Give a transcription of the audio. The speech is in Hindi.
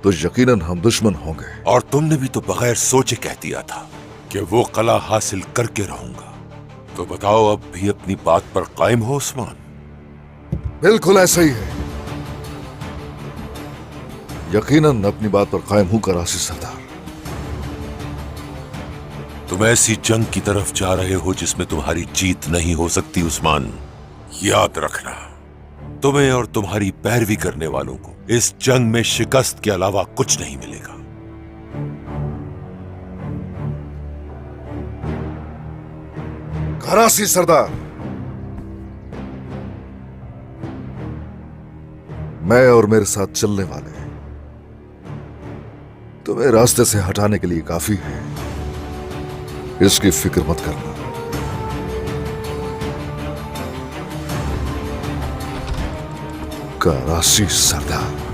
तो यकीनन हम दुश्मन होंगे। और तुमने भी तो बगैर सोचे कह दिया था कि वो कला हासिल करके रहूंगा। तो बताओ, अब भी अपनी बात पर कायम हो उस्मान? बिल्कुल ऐसा ही है। यकीनन अपनी बात पर कायम हूं करासी सरदार। तुम ऐसी जंग की तरफ जा रहे हो जिसमें तुम्हारी जीत नहीं हो सकती उस्मान। याद रखना, तुम्हें और तुम्हारी पैरवी करने वालों को इस जंग में शिकस्त के अलावा कुछ नहीं मिलेगा। करासी सरदार, मैं और मेरे साथ चलने वाले तुम्हें रास्ते से हटाने के लिए काफी है। इसकी फिक्र मत करना। करासी सरदार।